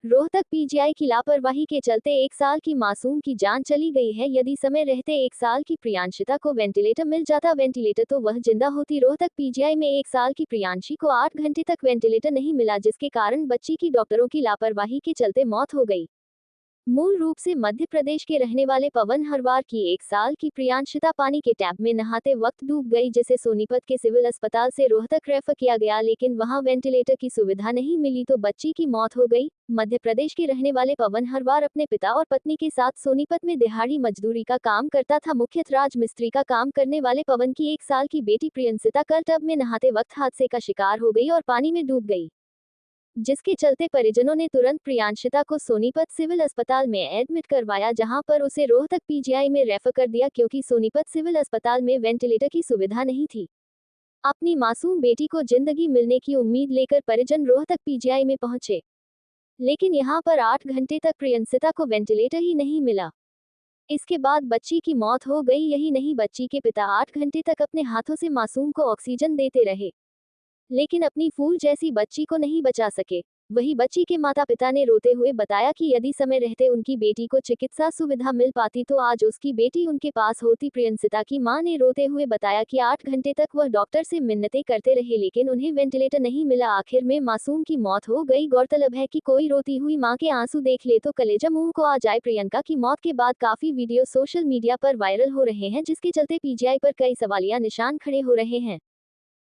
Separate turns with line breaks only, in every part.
Rohtak PGI की लापरवाही के चलते 1 साल की मासूम की जान चली गई है। यदि समय रहते 1 साल की प्रियांशिता को वेंटिलेटर मिल जाता तो वह जिंदा होती। रोहतक पीजीआई में 1 साल की प्रियांशी को 8 घंटे तक वेंटिलेटर नहीं मिला, जिसके कारण बच्ची की डॉक्टरों की लापरवाही के चलते मौत हो गई। मूल रूप से मध्य प्रदेश के रहने वाले पवन हरवार की 1 साल की प्रियांशिता पानी के टैप में नहाते वक्त डूब गई, जिसे सोनीपत के सिविल अस्पताल से रोहतक रेफर किया गया, लेकिन वहां वेंटिलेटर की सुविधा नहीं मिली तो बच्ची की मौत हो गई। मध्य प्रदेश के रहने वाले पवन हरवार अपने पिता और पत्नी के साथ सोनीपत में दिहाड़ी मजदूरी का काम करता था। मुख्यतः राजमिस्त्री का काम करने वाले पवन की 1 साल की बेटी प्रियंसिता कल टब में नहाते वक्त हादसे का शिकार हो गई और पानी में डूब गई, जिसके चलते परिजनों ने तुरंत प्रियांशिता को सोनीपत सिविल अस्पताल में एडमिट करवाया, जहां पर उसे रोहतक पीजीआई में रेफर कर दिया, क्योंकि सोनीपत सिविल अस्पताल में वेंटिलेटर की सुविधा नहीं थी। अपनी मासूम बेटी को जिंदगी मिलने की उम्मीद लेकर परिजन रोहतक पीजीआई में पहुंचे, लेकिन यहां पर 8 घंटे तक प्रियंसिता को वेंटिलेटर ही नहीं मिला। इसके बाद बच्ची की मौत हो गई। यही नहीं, बच्ची के पिता 8 घंटे तक अपने हाथों से मासूम को ऑक्सीजन देते रहे, लेकिन अपनी फूल जैसी बच्ची को नहीं बचा सके। वही बच्ची के माता पिता ने रोते हुए बताया कि यदि समय रहते उनकी बेटी को चिकित्सा सुविधा मिल पाती तो आज उसकी बेटी उनके पास होती। प्रियंसिता की मां ने रोते हुए बताया कि 8 घंटे तक वह डॉक्टर से मिन्नतें करते रहे, लेकिन उन्हें वेंटिलेटर नहीं मिला। आखिर में मासूम की मौत हो गई। गौरतलब है कि कोई रोती हुई मां के आंसू देख ले तो कलेजा मुंह को आ जाए। प्रियंका की मौत के बाद काफी वीडियो सोशल मीडिया पर वायरल हो रहे हैं, जिसके चलते पीजीआई पर कई सवालिया निशान खड़े हो रहे हैं।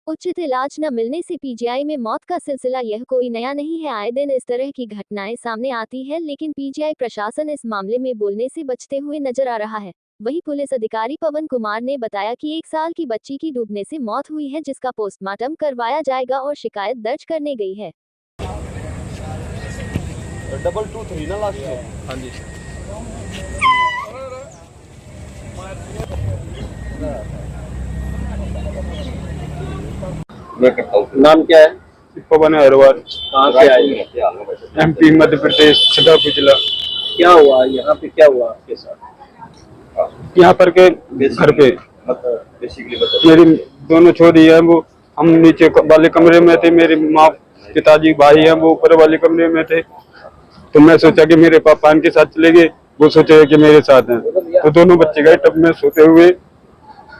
उचित इलाज न मिलने से पीजीआई में मौत का सिलसिला यह कोई नया नहीं है। आए दिन इस तरह की घटनाएं सामने आती है, लेकिन पीजीआई प्रशासन इस मामले में बोलने से बचते हुए नजर आ रहा है। वहीं पुलिस अधिकारी पवन कुमार ने बताया कि 1 साल की बच्ची की डूबने से मौत हुई है, जिसका पोस्टमार्टम करवाया जाएगा और शिकायत दर्ज करने गई है।
223 ना लास्ट में। हाँ जी।
नाम क्या है?
पवन हरवार।
कहाँ से आए?
एमपी मध्य प्रदेश छतरपुर जिला।
क्या हुआ यहाँ पे, क्या हुआ आपके साथ?
यहाँ पर के घर पे मेरी दोनों छोरी है, वो हम नीचे वाले कमरे में थे। मेरी माँ पिताजी भाई हैं, वो ऊपर वाले कमरे में थे। तो मैं सोचा कि मेरे पापा इनके साथ चले गए, वो सोचे कि मेरे साथ हैं। तो दोनों बच्चे गए टब में सोते हुए।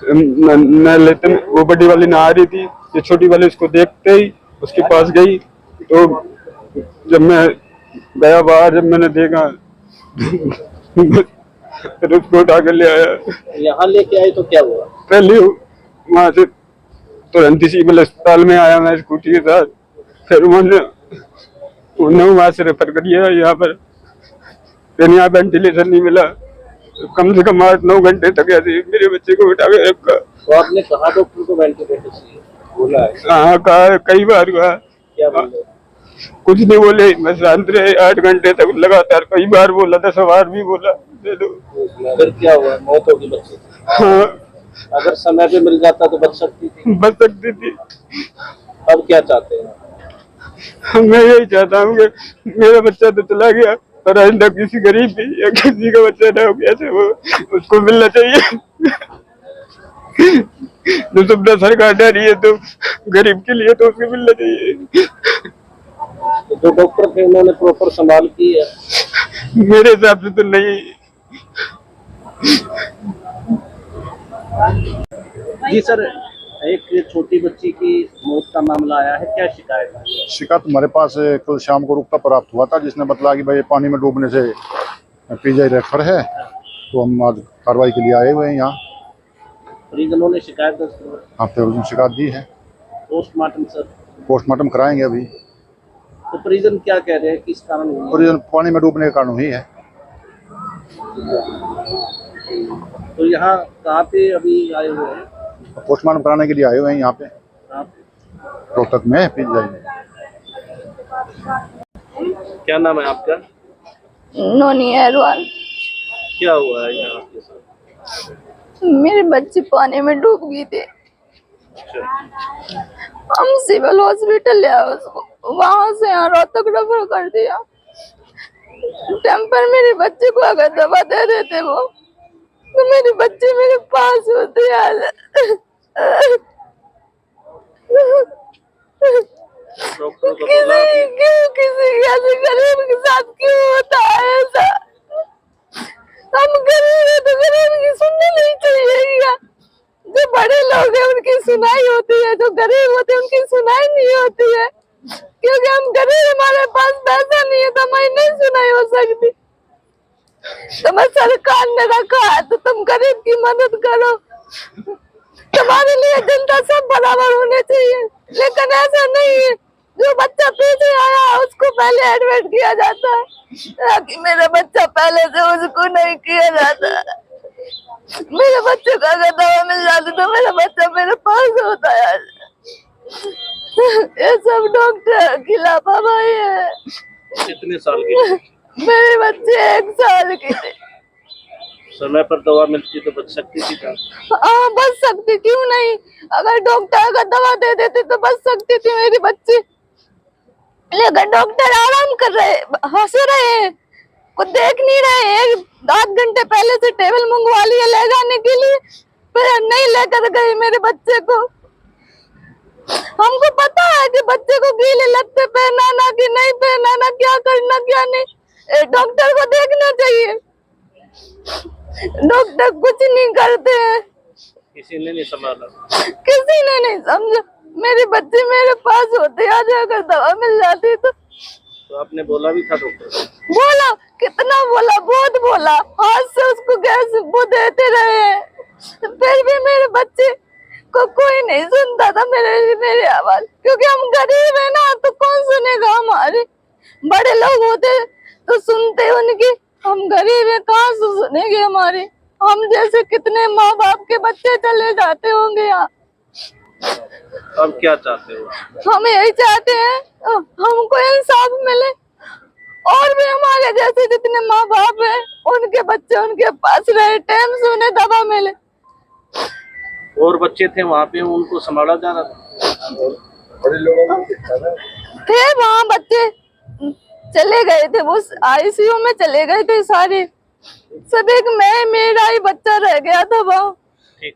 न लेते वो बड़ी वाली नहा रही थी, ये छोटी वाली उसको देखते ही उसके पास गई। तो जब मैं गया बाहर, जब मैंने देखा फिर उसको उठा कर ले आया।
यहाँ लेके आए तो क्या हुआ?
पहले वहां से तुरंत ही सिविल अस्पताल में आया मैं स्कूटी के साथ। फिर उन्होंने वहां से रेफर कर दिया यहाँ पर। फिर यहाँ वेंटिलेटर नहीं मिला, कम से कम 8-9 घंटे तक ऐसे मेरे बच्चे को उठा के रखा।
तो आपने कहा डॉक्टर को वेंटिलेटर चाहिए? बोला है?
हाँ कहा, कई बार कहा।
क्या बोले?
कुछ नहीं बोले, मैं शांत रहे 8 घंटे तक लगातार। कई बार बोला, 10 बार भी बोला दे दो।
फिर क्या हुआ? मौत होगी बच्चे की?
हाँ,
अगर समय पे मिल जाता तो बच सकती थी।
बच सकती थी।
अब क्या चाहते हैं?
मैं यही चाहता हूँ कि मेरा बच्चा तो चला गया, पर आइंदा किसी गरीब की या किसी का बच्चा ना हो कैसे वो उसको मिलना चाहिए। जो सुविधा सरकार दे रही है तो गरीब के लिए तो उसको मिलना चाहिए।
जो डॉक्टर थे उन्होंने प्रॉपर संभाल की है?
मेरे हिसाब से तो नहीं।
जी सर, एक छोटी बच्ची की मौत का मामला आया है, क्या शिकायत है?
शिकायत हमारे पास कल शाम को रुकता प्राप्त हुआ था, जिसने बताया कि भाई पानी में डूबने से पीजीआई रेफर है। तो हम आज कार्रवाई के लिए आए हुए हैं यहाँ।
परिजनों ने शिकायत दर्ज की?
हाँ, परिजन शिकायत दी है।
Postmortem sir?
पोस्टमार्टम कराएंगे अभी।
तो परिजन क्या कह रहे हैं, किस कारण हुई?
परिजन पानी में डूबने के कारण हुई है।
तो यहाँ कहाँ पे अभी आए हुए हैं?
पोस्टमार्टम कराने के लिए आए हुए हैं यहाँ पे, रोहतक में पीजीआई में।
क्या नाम है आपका?
नोनी अहरवाल।
क्या हुआ है यहाँ आपके साथ?
मेरे बच्चे पानी में डूब गए थे। हम सिविल हॉस्पिटल ले आए उसको, वहां से यहाँ रोहतक रेफर कर दिया। टेम्पर मेरे बच्चे को अगर दवा दे देते वो, तो मेरे बच्चे मेरे पास होते यार। किसी ऐसे गरीब के साथ मेरे पास पैसा नहीं है तो मैं नहीं सुनाई हो सकती। तो मैं सरकार ने रखा है तो तुम गरीब की मदद करो। तुम्हारे लिए जनता सब बराबर होने चाहिए, लेकिन ऐसा नहीं है। जो बच्चा पीछे आया उसको पहले एडमिट किया जाता है, ताकि मेरा बच्चा पहले से उसको नहीं किया जाता। मेरे बच्चे को अगर दवा मिल जाती तो मेरा बच्चा मेरे पास होता है। ये सब डॉक्टर की लापरवाही है।
कितने साल की?
मेरे बच्चे 1 साल के थे।
समय पर दवा मिलती तो बच सकती थी क्या?
हाँ बच सकती, क्यों नहीं। अगर डॉक्टर अगर दवा दे देते तो बच सकती थी मेरी बच्ची। लेकिन डॉक्टर आराम कर रहे, हंस रहे हैं, कुछ देख नहीं रहे हैं। 8 घंटे पहले से टेबल मंगवा लिया ले जाने के लिए, फिर नहीं लेकर गए मेरे बच्चे को। हमको पता है कि बच्चे को गीले लत्ते पहनाना कि नहीं पहनाना, क्या करना क्या नहीं, डॉक्टर को देखना चाहिए। डॉक्टर कुछ नहीं करते हैं,
किसी ने नहीं संभाला।
किसी ने नहीं समझा। मेरे बच्चे मेरे पास होते, आज अगर दवा मिल जाती तो
आपने बोला भी था डॉक्टर को?
बोला, कितना बोला, बहुत बोला। हाथ से उसको गैस वो देते रहे, फिर भी मेरे बच्चे को कोई नहीं सुनता था मेरे आवाज। क्योंकि हम गरीब है ना, तो कौन सुनेगा हमारे। बड़े लोग होते तो सुनते उनकी, हम गरीब है कहाँ से सुनेंगे हमारे। हम जैसे कितने माँ बाप के बच्चे चले जाते होंगे यहाँ।
अब क्या चाहते हो?
हम यही चाहते हैं हमको इंसाफ मिले, और भी हमारे जैसे जितने माँ बाप हैं उनके बच्चे उनके पास रहे, टाइम से उन्हें दवा मिले।
और बच्चे थे वहाँ पे, उनको संभाला जा रहा था?
थे वहाँ बच्चे, चले गए थे, वो आईसीयू में चले गए थे सारे, सब एक मैं मेरा ही बच्चा रह गया था वहाँ।
ठीक।